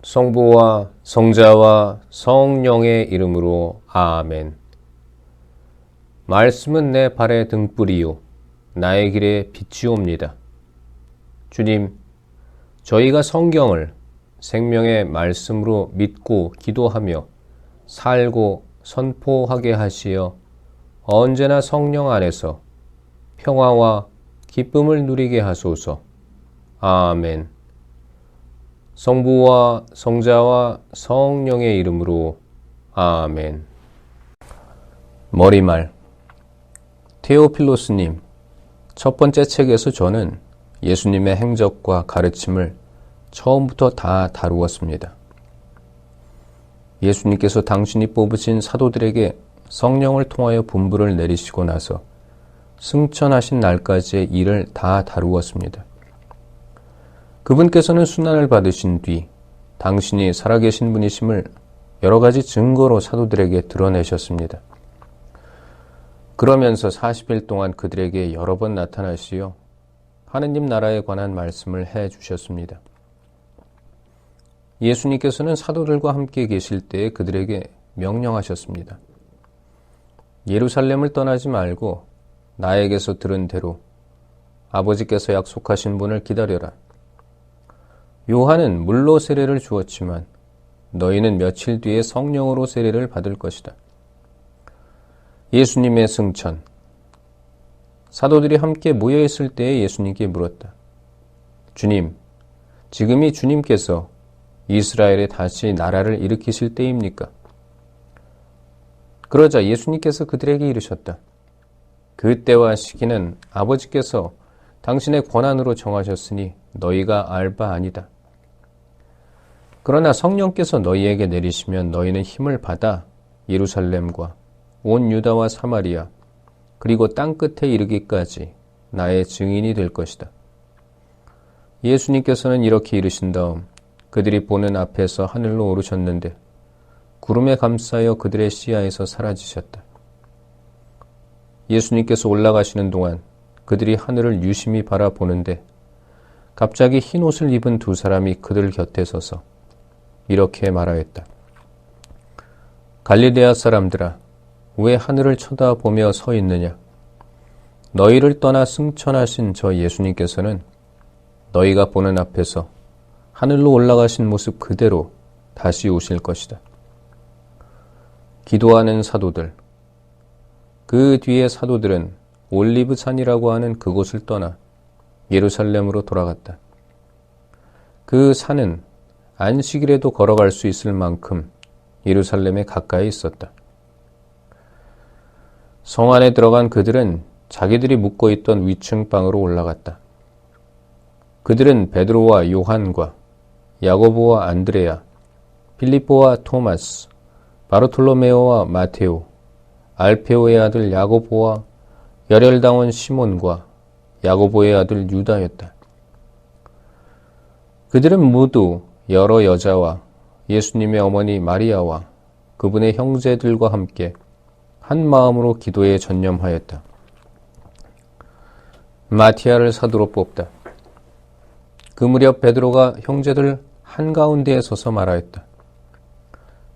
성부와 성자와 성령의 이름으로 아멘. 말씀은 내 발의 등불이요 나의 길에 빛이옵니다. 주님, 저희가 성경을 생명의 말씀으로 믿고 기도하며 살고 선포하게 하시어 언제나 성령 안에서 평화와 기쁨을 누리게 하소서. 아멘. 성부와 성자와 성령의 이름으로 아멘. 머리말. 테오필로스님, 첫 번째 책에서 저는 예수님의 행적과 가르침을 처음부터 다 다루었습니다. 예수님께서 당신이 뽑으신 사도들에게 성령을 통하여 분부를 내리시고 나서 승천하신 날까지의 일을 다 다루었습니다. 그분께서는 순환을 받으신 뒤 당신이 살아계신 분이심을 여러 가지 증거로 사도들에게 드러내셨습니다. 그러면서 40일 동안 그들에게 여러 번 나타나시어 하느님 나라에 관한 말씀을 해 주셨습니다. 예수님께서는 사도들과 함께 계실 때에 그들에게 명령하셨습니다. 예루살렘을 떠나지 말고 나에게서 들은 대로 아버지께서 약속하신 분을 기다려라. 요한은 물로 세례를 주었지만 너희는 며칠 뒤에 성령으로 세례를 받을 것이다. 예수님의 승천. 사도들이 함께 모여있을 때에 예수님께 물었다. 주님, 지금이 주님께서 이스라엘에 다시 나라를 일으키실 때입니까? 그러자 예수님께서 그들에게 이르셨다. 그때와 시기는 아버지께서 당신의 권한으로 정하셨으니 너희가 알 바 아니다. 그러나 성령께서 너희에게 내리시면 너희는 힘을 받아 예루살렘과 온 유다와 사마리아 그리고 땅끝에 이르기까지 나의 증인이 될 것이다. 예수님께서는 이렇게 이르신 다음 그들이 보는 앞에서 하늘로 오르셨는데 구름에 감싸여 그들의 시야에서 사라지셨다. 예수님께서 올라가시는 동안 그들이 하늘을 유심히 바라보는데 갑자기 흰 옷을 입은 두 사람이 그들 곁에 서서 이렇게 말하였다. 갈릴레아 사람들아, 왜 하늘을 쳐다보며 서 있느냐? 너희를 떠나 승천하신 저 예수님께서는 너희가 보는 앞에서 하늘로 올라가신 모습 그대로 다시 오실 것이다. 기도하는 사도들. 그 뒤에 사도들은 올리브산이라고 하는 그곳을 떠나 예루살렘으로 돌아갔다. 그 산은 안식일에도 걸어갈 수 있을 만큼 예루살렘에 가까이 있었다. 성 안에 들어간 그들은 자기들이 묵고 있던 위층 방으로 올라갔다. 그들은 베드로와 요한과 야고보와 안드레아, 필립보와 토마스, 바르톨로메오와 마테오, 알페오의 아들 야고보와 열혈당원 시몬과 야고보의 아들 유다였다. 그들은 모두 여러 여자와 예수님의 어머니 마리아와 그분의 형제들과 함께 한 마음으로 기도에 전념하였다. 마티아를 사도로 뽑다. 그 무렵 베드로가 형제들 한가운데에 서서 말하였다.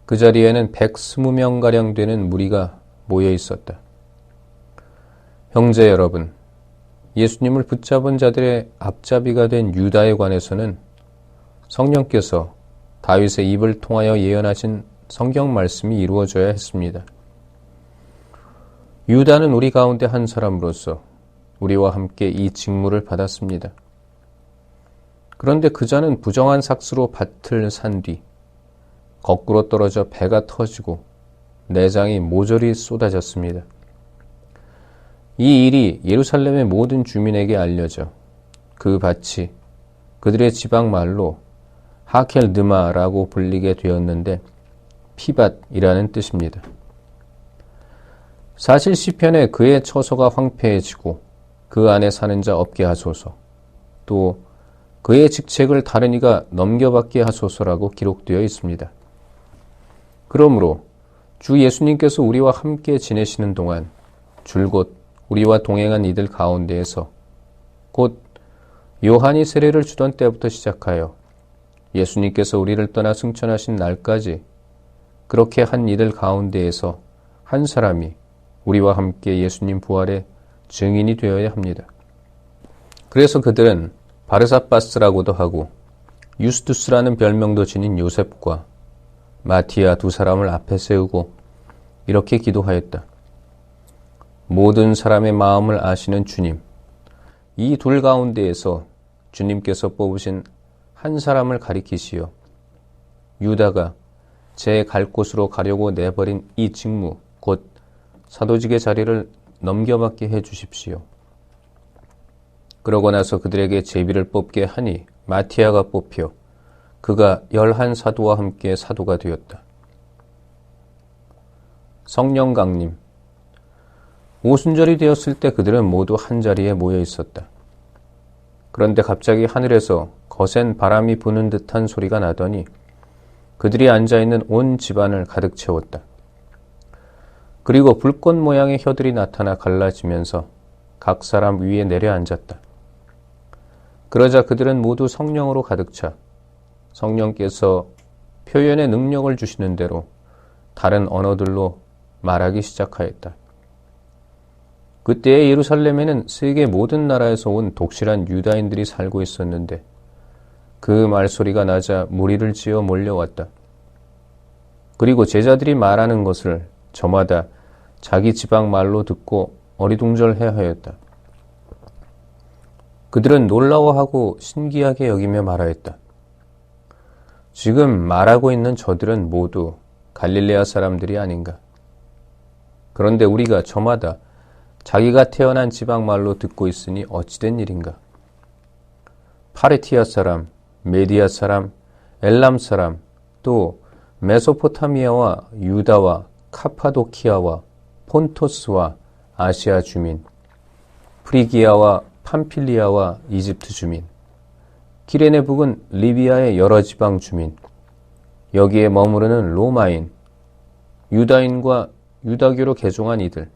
그 자리에는 120명가량 되는 무리가 모여 있었다. 형제 여러분, 예수님을 붙잡은 자들의 앞잡이가 된 유다에 관해서는 성령께서 다윗의 입을 통하여 예언하신 성경 말씀이 이루어져야 했습니다. 유다는 우리 가운데 한 사람으로서 우리와 함께 이 직무를 받았습니다. 그런데 그자는 부정한 삭스로 밭을 산 뒤 거꾸로 떨어져 배가 터지고 내장이 모조리 쏟아졌습니다. 이 일이 예루살렘의 모든 주민에게 알려져 그 밭이 그들의 지방 말로 하켈드마라고 불리게 되었는데 피밭이라는 뜻입니다. 사실 시편에 그의 처소가 황폐해지고 그 안에 사는 자 없게 하소서, 또 그의 직책을 다른 이가 넘겨받게 하소서라고 기록되어 있습니다. 그러므로 주 예수님께서 우리와 함께 지내시는 동안 줄곧 우리와 동행한 이들 가운데에서 곧 요한이 세례를 주던 때부터 시작하여 예수님께서 우리를 떠나 승천하신 날까지 그렇게 한 이들 가운데에서 한 사람이 우리와 함께 예수님 부활의 증인이 되어야 합니다. 그래서 그들은 바르사바스라고도 하고 유스투스라는 별명도 지닌 요셉과 마티아 두 사람을 앞에 세우고 이렇게 기도하였다. 모든 사람의 마음을 아시는 주님, 이 둘 가운데에서 주님께서 뽑으신 한 사람을 가리키시어 유다가 제 갈 곳으로 가려고 내버린 이 직무, 곧 사도직의 자리를 넘겨받게 해 주십시오. 그러고 나서 그들에게 제비를 뽑게 하니 마티아가 뽑혀 그가 11사도와 함께 사도가 되었다. 성령 강림. 오순절이 되었을 때 그들은 모두 한자리에 모여 있었다. 그런데 갑자기 하늘에서 거센 바람이 부는 듯한 소리가 나더니 그들이 앉아있는 온 집안을 가득 채웠다. 그리고 불꽃 모양의 혀들이 나타나 갈라지면서 각 사람 위에 내려앉았다. 그러자 그들은 모두 성령으로 가득 차 성령께서 표현의 능력을 주시는 대로 다른 언어들로 말하기 시작하였다. 그때의 예루살렘에는 세계 모든 나라에서 온 독실한 유다인들이 살고 있었는데 그 말소리가 나자 무리를 지어 몰려왔다. 그리고 제자들이 말하는 것을 저마다 자기 지방 말로 듣고 어리둥절해 하였다. 그들은 놀라워하고 신기하게 여기며 말하였다. 지금 말하고 있는 저들은 모두 갈릴레아 사람들이 아닌가? 그런데 우리가 저마다 자기가 태어난 지방 말로 듣고 있으니 어찌된 일인가? 파르티아 사람, 메디아 사람, 엘람 사람, 또 메소포타미아와 유다와 카파도키아와 폰토스와 아시아 주민, 프리기아와 팜필리아와 이집트 주민, 키레네 북은 리비아의 여러 지방 주민, 여기에 머무르는 로마인, 유다인과 유다교로 개종한 이들,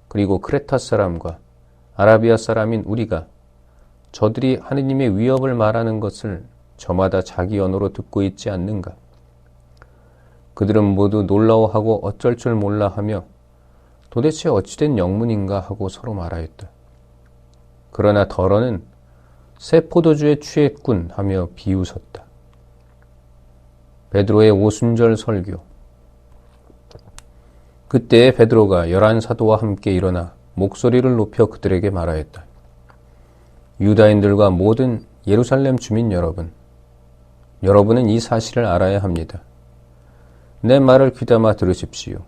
그리고 크레타 사람과 아라비아 사람인 우리가 저들이 하느님의 위협을 말하는 것을 저마다 자기 언어로 듣고 있지 않는가? 그들은 모두 놀라워하고 어쩔 줄 몰라 하며 도대체 어찌된 영문인가 하고 서로 말하였다. 그러나 더러는 새 포도주에 취했군 하며 비웃었다. 베드로의 오순절 설교. 그때 베드로가 11사도와 함께 일어나 목소리를 높여 그들에게 말하였다. 유다인들과 모든 예루살렘 주민 여러분, 여러분은 이 사실을 알아야 합니다. 내 말을 귀담아 들으십시오.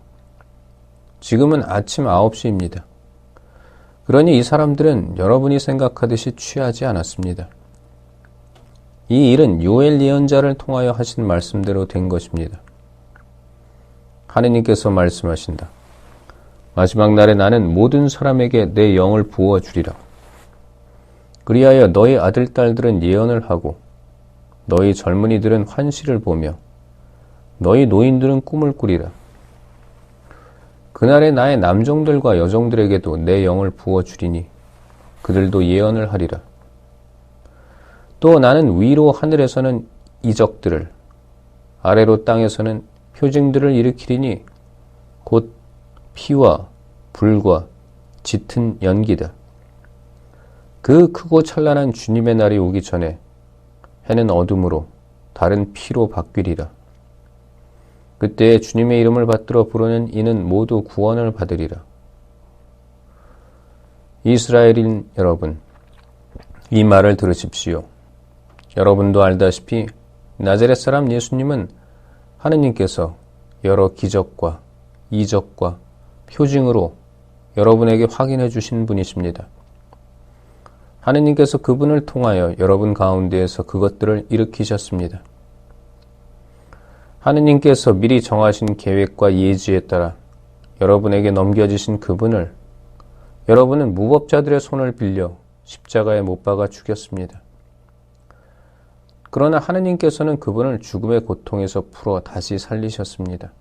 지금은 아침 9시입니다. 그러니 이 사람들은 여러분이 생각하듯이 취하지 않았습니다. 이 일은 요엘 예언자를 통하여 하신 말씀대로 된 것입니다. 하느님께서 말씀하신다. 마지막 날에 나는 모든 사람에게 내 영을 부어주리라. 그리하여 너희 아들, 딸들은 예언을 하고 너희 젊은이들은 환시를 보며 너희 노인들은 꿈을 꾸리라. 그날에 나의 남종들과 여종들에게도 내 영을 부어주리니 그들도 예언을 하리라. 또 나는 위로 하늘에서는 이적들을 아래로 땅에서는 표징들을 일으키리니 곧 피와 불과 짙은 연기다. 그 크고 찬란한 주님의 날이 오기 전에 해는 어둠으로 달은 피로 바뀌리라. 그때 주님의 이름을 받들어 부르는 이는 모두 구원을 받으리라. 이스라엘인 여러분, 이 말을 들으십시오. 여러분도 알다시피 나자렛 사람 예수님은 하느님께서 여러 기적과 이적과 표징으로 여러분에게 확인해 주신 분이십니다. 하느님께서 그분을 통하여 여러분 가운데에서 그것들을 일으키셨습니다. 하느님께서 미리 정하신 계획과 예지에 따라 여러분에게 넘겨주신 그분을 여러분은 무법자들의 손을 빌려 십자가에 못 박아 죽였습니다. 그러나 하느님께서는 그분을 죽음의 고통에서 풀어 다시 살리셨습니다.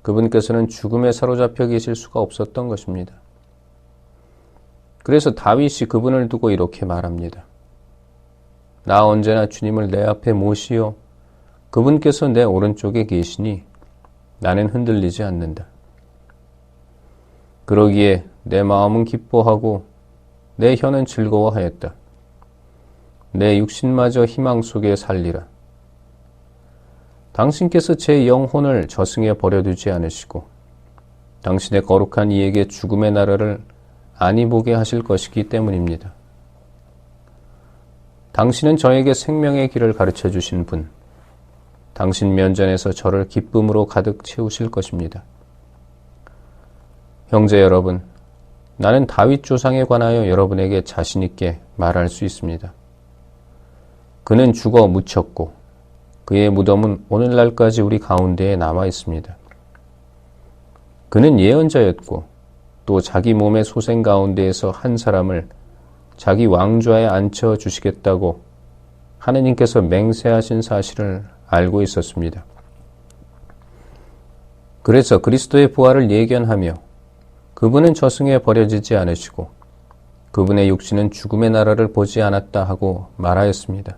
그분께서는 죽음에 사로잡혀 계실 수가 없었던 것입니다. 그래서 다윗이 그분을 두고 이렇게 말합니다. 나 언제나 주님을 내 앞에 모시어 그분께서 내 오른쪽에 계시니 나는 흔들리지 않는다. 그러기에 내 마음은 기뻐하고 내 혀는 즐거워하였다. 내 육신마저 희망 속에 살리라. 당신께서 제 영혼을 저승에 버려두지 않으시고 당신의 거룩한 이에게 죽음의 나라를 아니 보게 하실 것이기 때문입니다. 당신은 저에게 생명의 길을 가르쳐 주신 분, 당신 면전에서 저를 기쁨으로 가득 채우실 것입니다. 형제 여러분, 나는 다윗 조상에 관하여 여러분에게 자신 있게 말할 수 있습니다. 그는 죽어 묻혔고 그의 무덤은 오늘날까지 우리 가운데에 남아 있습니다. 그는 예언자였고 또 자기 몸의 소생 가운데에서 한 사람을 자기 왕좌에 앉혀 주시겠다고 하느님께서 맹세하신 사실을 알고 있었습니다. 그래서 그리스도의 부활을 예견하며 그분은 저승에 버려지지 않으시고 그분의 육신은 죽음의 나라를 보지 않았다 하고 말하였습니다.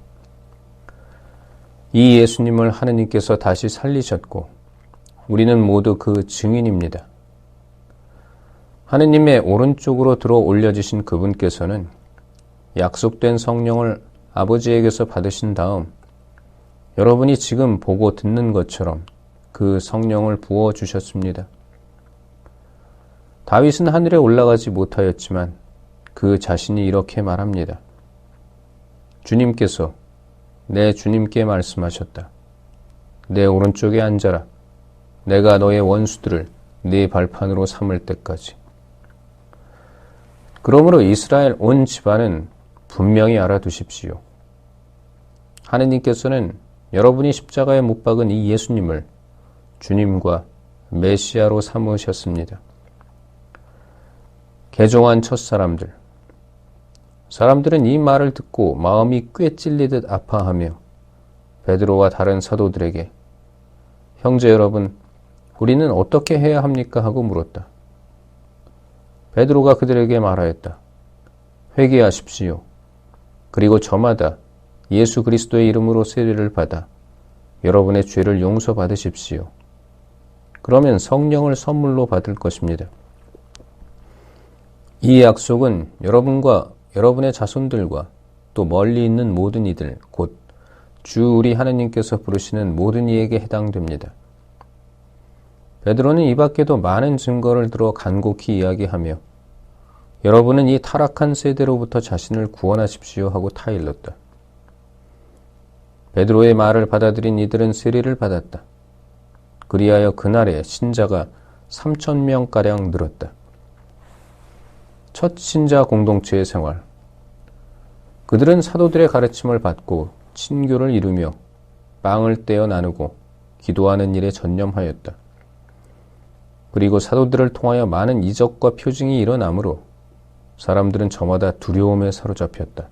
이 예수님을 하느님께서 다시 살리셨고 우리는 모두 그 증인입니다. 하느님의 오른쪽으로 들어 올려지신 그분께서는 약속된 성령을 아버지에게서 받으신 다음 여러분이 지금 보고 듣는 것처럼 그 성령을 부어주셨습니다. 다윗은 하늘에 올라가지 못하였지만 그 자신이 이렇게 말합니다. 주님께서 내 주님께 말씀하셨다. 내 오른쪽에 앉아라. 내가 너의 원수들을 네 발판으로 삼을 때까지. 그러므로 이스라엘 온 집안은 분명히 알아두십시오. 하느님께서는 여러분이 십자가에 못 박은 이 예수님을 주님과 메시아로 삼으셨습니다. 개종한 첫사람들. 사람들은 이 말을 듣고 마음이 꽤 찔리듯 아파하며 베드로와 다른 사도들에게 형제 여러분, 우리는 어떻게 해야 합니까? 하고 물었다. 베드로가 그들에게 말하였다. 회개하십시오. 그리고 저마다 예수 그리스도의 이름으로 세례를 받아 여러분의 죄를 용서받으십시오. 그러면 성령을 선물로 받을 것입니다. 이 약속은 여러분과 여러분의 자손들과 또 멀리 있는 모든 이들, 곧 주 우리 하느님께서 부르시는 모든 이에게 해당됩니다. 베드로는 이 밖에도 많은 증거를 들어 간곡히 이야기하며 여러분은 이 타락한 세대로부터 자신을 구원하십시오 하고 타일렀다. 베드로의 말을 받아들인 이들은 세례를 받았다. 그리하여 그날에 신자가 3,000명가량 늘었다. 첫 신자 공동체의 생활. 그들은 사도들의 가르침을 받고 친교를 이루며 빵을 떼어 나누고 기도하는 일에 전념하였다. 그리고 사도들을 통하여 많은 이적과 표징이 일어나므로 사람들은 저마다 두려움에 사로잡혔다.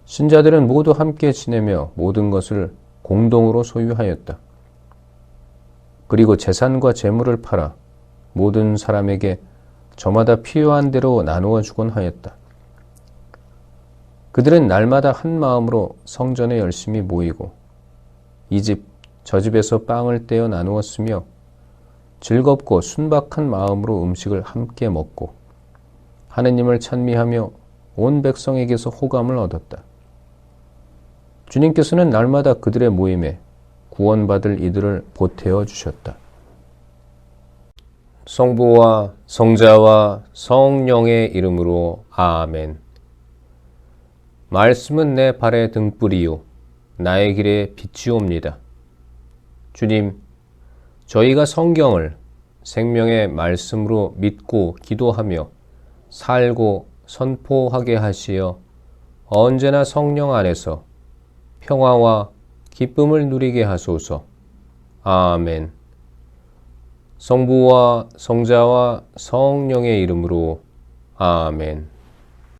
신자들은 모두 함께 지내며 모든 것을 공동으로 소유하였다. 그리고 재산과 재물을 팔아 모든 사람에게 저마다 필요한 대로 나누어 주곤 하였다. 그들은 날마다 한 마음으로 성전에 열심히 모이고 이 집, 저 집에서 빵을 떼어 나누었으며 즐겁고 순박한 마음으로 음식을 함께 먹고 하느님을 찬미하며 온 백성에게서 호감을 얻었다. 주님께서는 날마다 그들의 모임에 구원받을 이들을 보태어 주셨다. 성부와 성자와 성령의 이름으로 아멘. 말씀은 내 발의 등불이요 나의 길에 빛이옵니다. 주님, 저희가 성경을 생명의 말씀으로 믿고 기도하며 살고 선포하게 하시어 언제나 성령 안에서 평화와 기쁨을 누리게 하소서. 아멘. 성부와 성자와 성령의 이름으로 아멘.